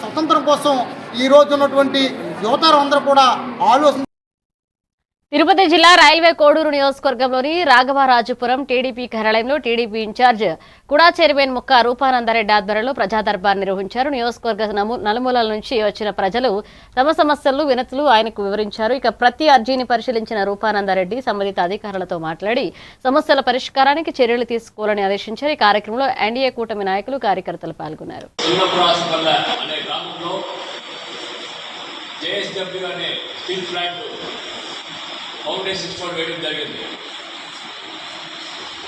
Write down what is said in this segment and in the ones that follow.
స్వతంత్రం కోసం ఈరోజు ఉన్నటువంటి యువతరం అందరూ కూడా ఆలోచన. తిరుపతి జిల్లా రైల్వే కోడూరు నియోజకవర్గంలోని రాఘవరాజపురం టీడీపీ కార్యాలయంలో టీడీపీ ఇన్ఛార్జ్ కుడా చైర్మన్ ముక్క రూపానందరెడ్డి ఆధ్వర్యంలో ప్రజా దర్బార్ నిర్వహించారు. నియోజకవర్గ నలుమూలల నుంచి వచ్చిన ప్రజలు తమ సమస్యలు వినతులు ఆయనకు వివరించారు. ఇక ప్రతి అర్జీని పరిశీలించిన రూపానందరెడ్డి సంబంధిత అధికారులతో మాట్లాడి సమస్యల పరిష్కారానికి చర్యలు తీసుకోవాలని ఆదేశించారు. ఈ కార్యక్రమంలో ఎన్డీఏ కూటమి నాయకులు కార్యకర్తలు పాల్గొన్నారు. ఫౌండేషన్ స్టోన్ వేయడం జరిగింది.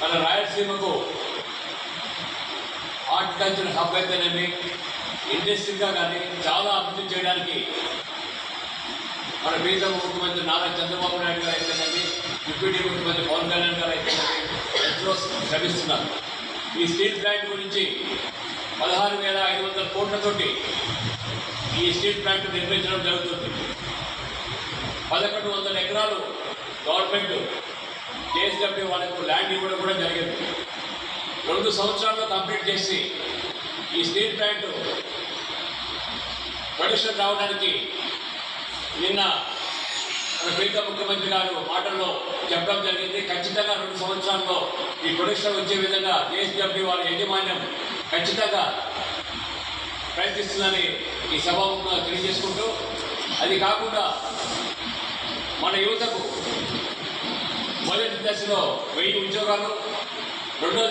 మన రాయలసీమకు హార్టికల్చర్ హబ్ అయితేనేమి ఇండస్ట్రీగా కానీ చాలా అభివృద్ధి చేయడానికి మన ప్రీతమ ముఖ్యమంత్రి నారా చంద్రబాబు నాయుడు గారు అయితేనేమి డిప్యూటీ ముఖ్యమంత్రి పవన్ కళ్యాణ్ గారు అయితేనేమి ఎంతో శ్రమిస్తున్నారు. ఈ స్టీల్ ప్లాంట్ గురించి 16,500 కోట్లతోటి ఈ స్టీల్ ప్లాంట్ నిర్మించడం జరుగుతుంది. 1,100 ఎకరాలు గవర్నమెంట్ జేఎస్డబ్ల్యూ వాళ్ళకు ల్యాండ్ ఇవ్వడం కూడా జరిగింది. 2 సంవత్సరాల్లో కంప్లీట్ చేసి ఈ స్టీల్ ప్లాంట్ ప్రొడక్షన్ రావడానికి నిన్న మన ప్రీత ముఖ్యమంత్రి గారు మాటల్లో చెప్పడం జరిగింది. ఖచ్చితంగా 2 సంవత్సరాల్లో ఈ ప్రొడక్షన్ వచ్చే విధంగా జేఎస్డబ్ల్యూ వాళ్ళ యాజమాన్యం ఖచ్చితంగా ప్రయత్నిస్తుందని ఈ సభాముఖంగా తెలియజేసుకుంటూ, అది కాకుండా మన యువతకు మొదటి దశలో 1000 ఉద్యోగాలు, రెండో